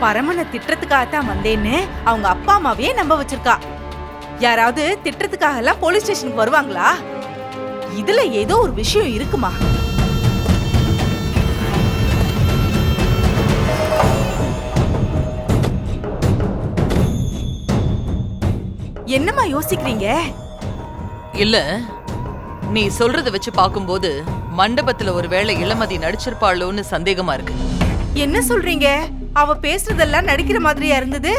பரமனை திட்டத்துக்காகத்தான் வந்தேன்னு அவங்க அப்பா அம்மாவே நம்ப வச்சிருக்கா. யாராவது திட்டத்துக்காக எல்லாம் போலீஸ் ஸ்டேஷனுக்கு வருவாங்களா? இதுல ஏதோ ஒரு விஷயம் இருக்குமா? என்னம்மா யோசிக்கிறீங்க? இல்ல, நீ சொல்றத வச்சு பாக்கும்போது மண்டபத்துல ஒருவேளை இளமதி நடிச்சிருப்பாளோன்னு சந்தேகமா இருக்கு. என்ன சொல்றீங்க? அவ பேசுறதெல்லாம் நடிக்கிற மாதிரியா இருந்தது.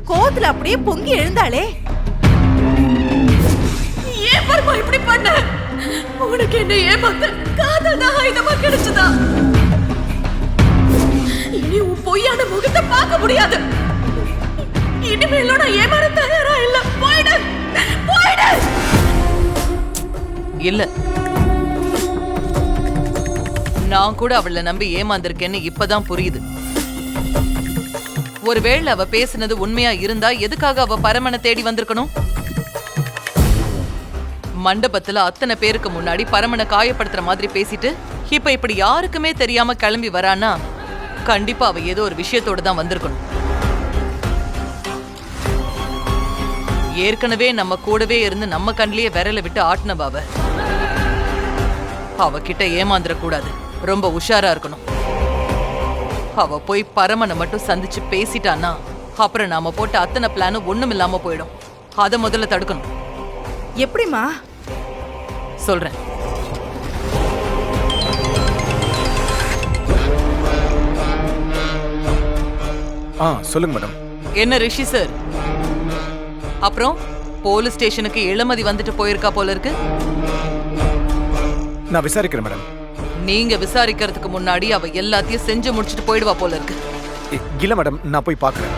கோவத்துல அப்படியே பொங்கி எழுந்தாளே. ஏன் பரமா இப்படி பண்ண? உனக்கு என்ன ஏமாத்த காதல் தான் ஆயுதமா கிடைச்சதா? இனி உன் பொய்யான முகத்தை பார்க்க முடியாது. இனிமேலும் நான் ஏமாற தயாரா இல்ல. போயிடு, போயிடு. இல்ல, நான் கூட அவளை நம்பி ஏமாந்திருக்கேன்னு இப்பதான் புரியுது. ஒருவேளை அவ பேசுனது உண்மையா இருந்தா எதுக்காக அவ பரமனை தேடி வந்திருக்கணும்? மண்டபத்துல அத்தனை பேருக்கு முன்னாடி பரமனை காயப்படுத்துற மாதிரி பேசிட்டு இப்ப இப்படி யாருக்குமே தெரியாம கிளம்பி வரானா, கண்டிப்பா அவ ஏதோ ஒரு விஷயத்தோட தான் வந்திருக்கணும். ஏற்கனவே நம்ம கூடவே இருந்து நம்ம கண்ணிலேயே விரல விட்டு ஆட்டினவ அவகிட்ட ஏமாந்துட கூடாது. ரொம்ப உஷாரா இருக்கணும். அவ போய் பரமனை மட்டும் சந்திச்சு பேசிட்டானா அப்புறம் நாம போட்ட அத்தனை பிளானும் ஒண்ணும் இல்லாம போயிடும். அத முதல்ல தடுக்கணும். எப்படிமா? சொல்றேன். சொல்லுங்க மேடம். என்ன ரிஷி சார், அப்புறம் போலீஸ் ஸ்டேஷனுக்கு இளமதி வந்துட்டு போயிருக்கா போல இருக்கு. நான் விசாரிக்கிறேன் மேடம். நீங்க விசாரிக்கிறதுக்கு முன்னாடி அவ எல்லாத்தையும் செஞ்சு முடிச்சிட்டு போயிடுவா போல இருக்கு. இல்ல மேடம், நான் போய் பாக்குறேன்.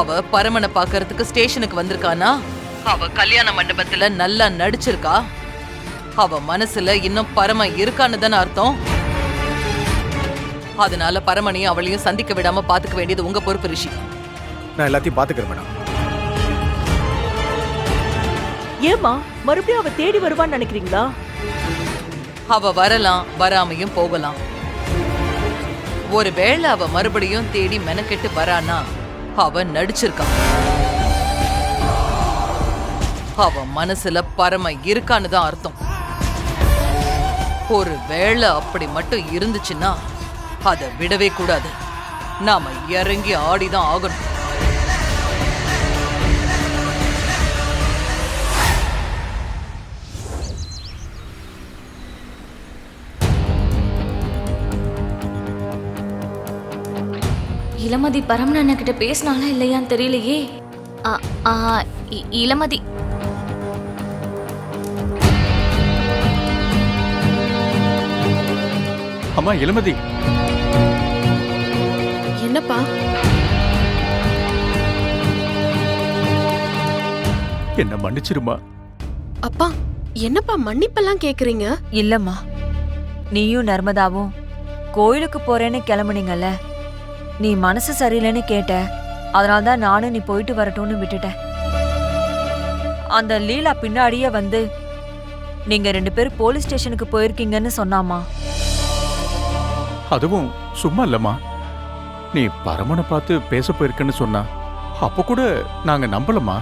அவ பரமனை பாக்குறதுக்கு ஸ்டேஷனுக்கு வந்திருக்கானா? அவ கல்யாண மண்டபத்துல நல்லா நடிச்சிருக்கா? அவ மனசுல இன்னும் பரம இருக்கான்னு தானே அர்த்தம். அதனால பரமனையும் அவளையும் சந்திக்க விடாம பாத்துக்க வேண்டியது உங்க பொறுப்பு ரிஷி. நான் எல்லாத்தையும் பாத்துக்கிறேன் மேடம். ஏமா மறுபடியும் அவ தேடி வருவான்னு நினைக்கிறீங்களா? அவ வரலாம், வராமையும் போகலாம். ஒருவேளை அவ மறுபடியும் தேடி மெனக்கெட்டு வரானா அவ நடிச்சிருக்கா. அவ மனசுல பரம இருக்கான்னு தான் அர்த்தம். ஒரு வேளை அப்படி மட்டும் இருந்துச்சுன்னா அதை விடவே கூடாது. நாம இறங்கி ஆடிதான் ஆகணும். இளமதி பரமன் அண்ணா கிட்ட பேசினாலா இல்லையான்னு தெரியலையே. இளமதி அம்மா, இளமதி. என்னப்பா? என்ன மன்னிச்சிருமா. அப்பா, என்னப்பா மன்னிப்பெல்லாம் கேக்குறீங்க? இல்லம்மா, நீயும் நர்மதாவும் கோயிலுக்கு போறேன்னு கிளம்புனீங்கல்ல, நீ மனசு சரியில்லைன்னு கேட்ட. அதனால்தான் நானும் நீ போயிட்டு வரட்டும்னு விட்டுட்டேன். அந்த லீலா பின்னாடியே வந்து நீங்க 2 பேரும் போலீஸ் ஸ்டேஷனுக்கு போயிருக்கீங்கன்னு சொன்னாமா. அதுவும் சும்மா இல்லம்மா, நீ பரமனை பார்த்து பேச போயிருக்கன்னு சொன்னா அப்ப கூட நாங்க நம்பலம்மா.